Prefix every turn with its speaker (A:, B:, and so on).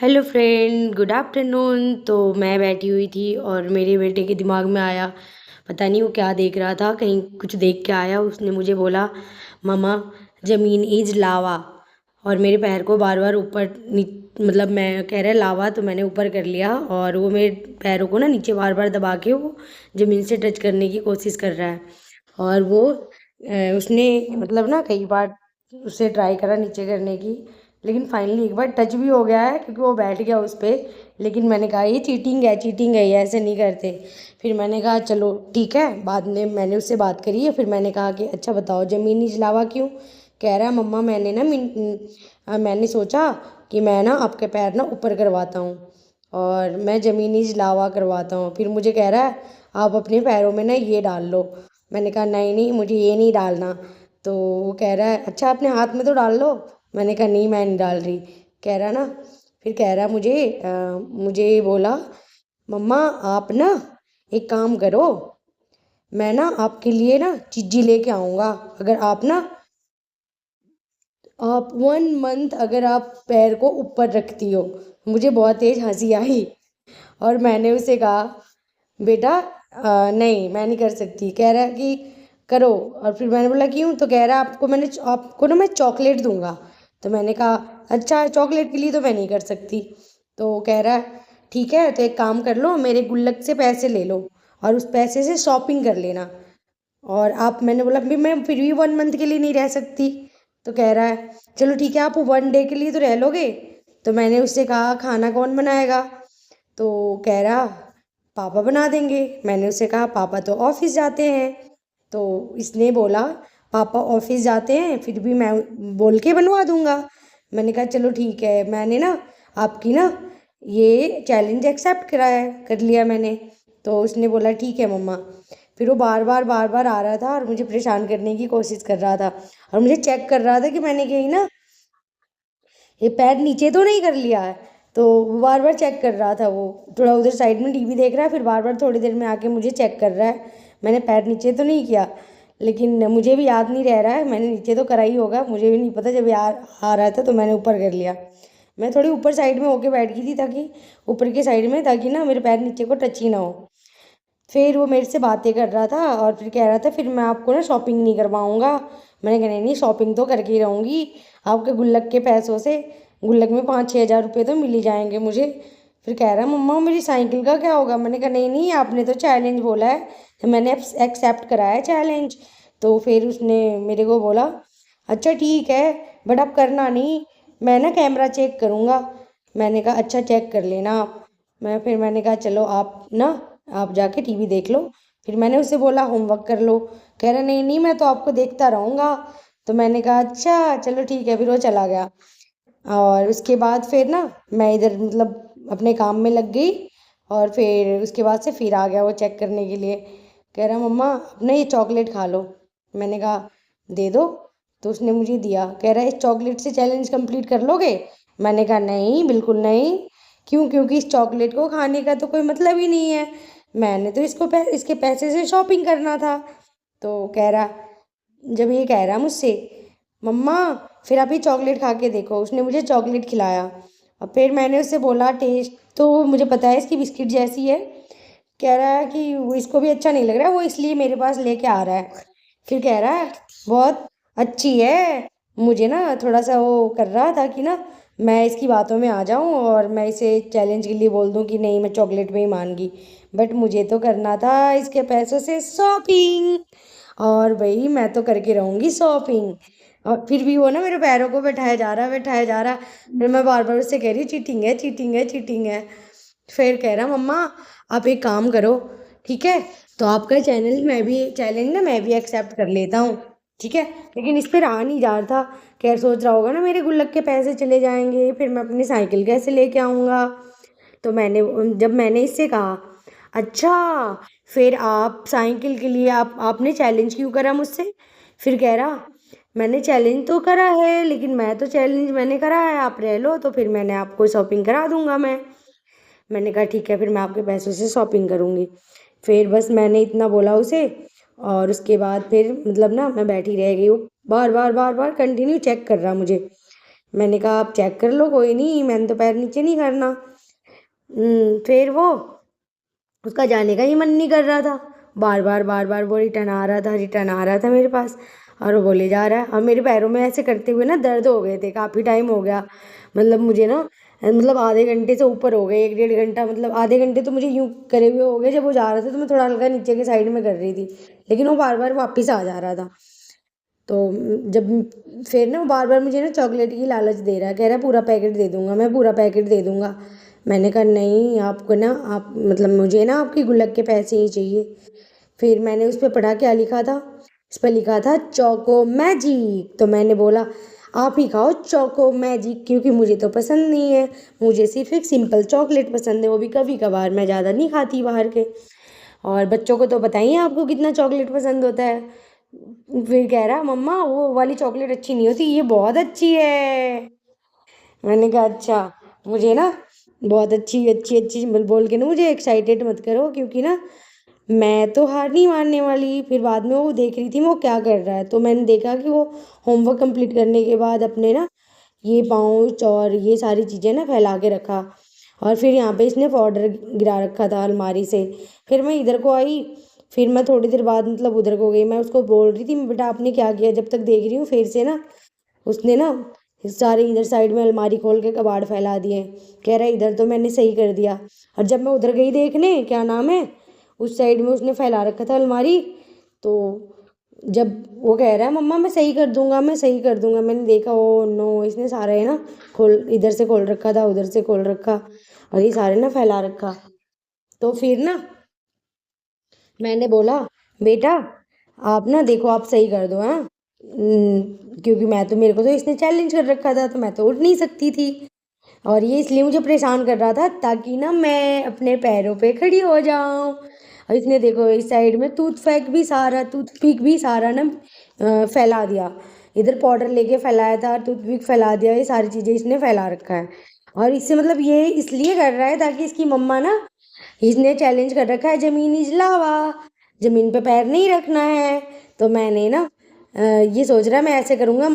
A: Hello friend, good afternoon. तो मैं बैठी हुई थी और मेरे बेटे के दिमाग में आया, पता नहीं वो क्या देख रहा था, कहीं कुछ देख के आया। उसने मुझे बोला, मम्मा, ज़मीन इज लावा। और मेरे पैर को बार बार ऊपर मतलब मैं कह रहा है लावा, तो मैंने ऊपर कर लिया और वो मेरे पैरों को ना नीचे बार बार दबा के वो ज़मीन से टच करने की कोशिश कर रहा है। और वो उसने मतलब ना कई बार उसे ट्राई करा नीचे करने की, लेकिन फाइनली एक बार टच भी हो गया है क्योंकि वो बैठ गया उस पर। लेकिन मैंने कहा ये चीटिंग है, चीटिंग है, ये ऐसे नहीं करते। फिर मैंने कहा चलो ठीक है। बाद में मैंने उससे बात करी है, फिर मैंने कहा कि अच्छा बताओ ज़मीनी जलावा क्यों। कह रहा है मम्मा मैंने ना मैंने सोचा कि मैं ना आपके पैर ना ऊपर करवाता हूँ और मैं ज़मीनी जलावा करवाता हूँ। फिर मुझे कह रहा है आप अपने पैरों में ना ये डाल लो। मैंने कहा नहीं नहीं, मुझे ये नहीं डालना। तो वो कह रहा है अच्छा अपने हाथ में तो डाल लो। मैंने कहा नहीं, मैं नहीं डाल रही। कह रहा ना, फिर कह रहा मुझे बोला, मम्मा आप ना एक काम करो, मैं ना आपके लिए ना चीज़ी लेके आऊँगा। अगर आप 1 मंथ अगर आप पैर को ऊपर रखती हो। मुझे बहुत तेज हंसी आई और मैंने उसे कहा बेटा नहीं मैं नहीं कर सकती। कह रहा है कि करो। और फिर मैंने बोला क्यों। तो कह रहा है आपको ना मैं चॉकलेट दूंगा। तो मैंने कहा अच्छा चॉकलेट के लिए तो मैं नहीं कर सकती। तो कह रहा है ठीक है, तो एक काम कर लो, मेरे गुल्लक से पैसे ले लो और उस पैसे से शॉपिंग कर लेना। और आप मैंने बोला भी मैं फिर भी 1 मंथ के लिए नहीं रह सकती। तो कह रहा है चलो ठीक है, आप 1 डे के लिए तो रह लोगे। तो मैंने उससे कहा खाना कौन बनाएगा। तो कह रहा पापा बना देंगे। मैंने उससे कहा पापा तो ऑफिस जाते हैं। तो इसने बोला पापा ऑफिस जाते हैं फिर भी मैं बोल के बनवा दूंगा। मैंने कहा चलो ठीक है, मैंने ना आपकी ना ये चैलेंज एक्सेप्ट कर लिया मैंने। तो उसने बोला ठीक है मम्मा। फिर वो बार बार आ रहा था और मुझे परेशान करने की कोशिश कर रहा था और मुझे चेक कर रहा था कि मैंने कहीं ना ये पैर नीचे तो नहीं कर लिया है। तो वो बार बार चेक कर रहा था, वो थोड़ा उधर साइड में टीवी देख रहा है, फिर बार बार थोड़ी देर में आके मुझे चेक कर रहा है मैंने पैर नीचे तो नहीं किया। लेकिन मुझे भी याद नहीं रह रहा है, मैंने नीचे तो करा ही होगा, मुझे भी नहीं पता। जब यार आ रहा था तो मैंने ऊपर कर लिया। मैं थोड़ी ऊपर साइड में होके बैठ गई थी ताकि ऊपर की साइड में, ताकि ना मेरे पैर नीचे को टच ही ना हो। फिर वो मेरे से बातें कर रहा था और फिर कह रहा था फिर मैं आपको ना शॉपिंग नहीं करवाऊँगा। मैंने कहा नहीं नहीं, शॉपिंग तो करके ही रहूँगी आपके गुल्लक के पैसों से। गुल्लक में 5-6 हज़ार रुपये तो मिल ही जाएंगे मुझे। फिर कह रहा मम्मा मेरी साइकिल का क्या होगा। मैंने कहा नहीं नहीं, आपने तो चैलेंज बोला है तो मैंने एक्सेप्ट करा है चैलेंज। तो फिर उसने मेरे को बोला अच्छा ठीक है, बट आप करना नहीं, मैं ना कैमरा चेक करूँगा। मैंने कहा अच्छा चेक कर लेना आप। मैंने कहा चलो आप जाके टीवी देख लो। फिर मैंने उसे बोला होमवर्क कर लो। कह रहा नहीं नहीं, मैं तो आपको देखता रहूँगा। तो मैंने कहा अच्छा चलो ठीक है, फिर वो चला गया। और उसके बाद फिर ना मैं इधर मतलब अपने काम में लग गई और फिर उसके बाद से फिर आ गया वो चेक करने के लिए। कह रहा मम्मा अपने ये चॉकलेट खा लो। मैंने कहा दे दो। तो उसने मुझे दिया, कह रहा है इस चॉकलेट से चैलेंज कंप्लीट कर लोगे। मैंने कहा नहीं बिल्कुल नहीं। क्यों, क्योंकि इस चॉकलेट को खाने का तो कोई मतलब ही नहीं है, मैंने तो इसके पैसे से शॉपिंग करना था। तो कह रहा जब ये कह रहा मुझसे मम्मा फिर आप ये चॉकलेट खा के देखो, उसने मुझे चॉकलेट खिलाया। और फिर मैंने उससे बोला टेस्ट तो मुझे पता है इसकी बिस्किट जैसी है। कह रहा है कि वो इसको भी अच्छा नहीं लग रहा है, वो इसलिए मेरे पास लेके आ रहा है। फिर कह रहा है बहुत अच्छी है। मुझे ना थोड़ा सा वो कर रहा था कि ना मैं इसकी बातों में आ जाऊं और मैं इसे चैलेंज के लिए बोल दूं कि नहीं मैं चॉकलेट में ही मान गई। बट मुझे तो करना था इसके पैसों से शॉपिंग, और भाई मैं तो करके रहूंगी शॉपिंग। और फिर भी वो ना मेरे पैरों को बैठाया जा रहा। फिर मैं बार बार उससे कह रही चीटिंग है, चीटिंग है, चीटिंग है। फिर कह रहा मम्मा आप एक काम करो, ठीक है, तो आपका चैलेंज ना मैं भी एक्सेप्ट कर लेता हूँ, ठीक है। लेकिन इस पर आ नहीं जा रहा था। खैर सोच रहा होगा ना मेरे गुल्लक के पैसे चले जाएंगे, फिर मैं अपनी साइकिल कैसे लेके आऊँगा। तो जब मैंने इससे कहा अच्छा फिर आप साइकिल के लिए आपने चैलेंज क्यों करा मुझसे। फिर कह रहा मैंने चैलेंज तो करा है, लेकिन मैं तो चैलेंज मैंने करा है आप रह लो तो फिर मैंने आपको शॉपिंग करा दूंगा मैं। मैंने कहा ठीक है, फिर मैं आपके पैसों से शॉपिंग करूँगी। फिर बस मैंने इतना बोला उसे और उसके बाद फिर मतलब ना मैं बैठी रह गई। वो बार बार कंटिन्यू चेक कर रहा मुझे। मैंने कहा आप चेक कर लो, कोई नहीं, मैंने तो पैर नीचे नहीं करना। फिर वो उसका जाने का ही मन नहीं कर रहा था, बार बार वो रिटर्न आ रहा था, रिटर्न आ रहा था मेरे पास, और वो बोले जा रहा है। और मेरे पैरों में ऐसे करते हुए ना दर्द हो गए थे, काफ़ी टाइम हो गया, मतलब मुझे ना, मतलब आधे घंटे से ऊपर हो गए, 1 डेढ़ घंटा, मतलब आधे घंटे तो मुझे यूँ करे हुए हो गए। जब वो जा रहा था तो मैं थोड़ा हल्का नीचे के साइड में कर रही थी, लेकिन वो बार बार वापस आ जा रहा था। तो जब फिर ना वो बार बार मुझे ना चॉकलेट की लालच दे रहा है, कह रहा है पूरा पैकेट दे दूंगा, मैं पूरा पैकेट दे दूंगा। मैंने कहा नहीं, आपको ना, आप मतलब मुझे ना आपकी गुल्लक के पैसे ही चाहिए। फिर मैंने उस पर पढ़ा, क्या लिखा था, इस पर लिखा था चोको मैजिक। तो मैंने बोला आप ही खाओ चोको मैजिक, क्योंकि मुझे तो पसंद नहीं है, मुझे सिर्फ एक सिंपल चॉकलेट पसंद है, वो भी कभी कभार, मैं ज़्यादा नहीं खाती बाहर के। और बच्चों को तो बताइए आपको कितना चॉकलेट पसंद होता है। फिर कह रहा मम्मा वो वाली चॉकलेट अच्छी नहीं होती, ये बहुत अच्छी है। मैंने कहा अच्छा, मुझे ना बहुत अच्छी अच्छी अच्छी बोल बोल के ना मुझे एक्साइटेड मत करो, क्योंकि ना मैं तो हार नहीं मानने वाली। फिर बाद में वो देख रही थी वो क्या कर रहा है, तो मैंने देखा कि वो होमवर्क कंप्लीट करने के बाद अपने ना ये पाउच और ये सारी चीज़ें ना फैला के रखा, और फिर यहाँ पे इसने पाउडर गिरा रखा था अलमारी से। फिर मैं इधर को आई, फिर मैं थोड़ी देर बाद मतलब उधर को गई, मैं उसको बोल रही थी बेटा आपने क्या किया, जब तक देख रही हूँ फिर से ना उसने ना सारे इधर साइड में अलमारी खोल के कबाड़ फैला दिए। कह रहा है इधर तो मैंने सही कर दिया। और जब मैं उधर गई देखने क्या नाम है, उस साइड में उसने फैला रखा था अलमारी। तो जब वो कह रहा है मम्मा मैं सही कर दूंगा, मैं सही कर दूंगा, मैंने देखा ओ नो, इसने सारे है ना खोल, इधर से खोल रखा था, उधर से खोल रखा, और ये सारे ना फैला रखा। तो फिर ना मैंने बोला बेटा आप ना देखो आप सही कर दो, हाँ, क्योंकि मैं तो, मेरे को तो इसने चैलेंज कर रखा था, तो मैं तो उठ नहीं सकती थी, और ये इसलिए मुझे परेशान कर रहा था ताकि ना मैं अपने पैरों पे खड़ी हो जाऊं। और इसने देखो इस साइड में टूथपिक भी सारा ना फैला दिया, इधर पाउडर लेके फैलाया था, टूथपिक फैला दिया, ये सारी चीज़ें इसने फैला रखा है। और इससे मतलब ये इसलिए कर रहा है ताकि इसकी मम्मा ना, इसने चैलेंज कर रखा है जमीन इज लावा, जमीन पे पैर नहीं रखना है। तो मैंने ना ये सोच रहा है मैं ऐसे करूँगा।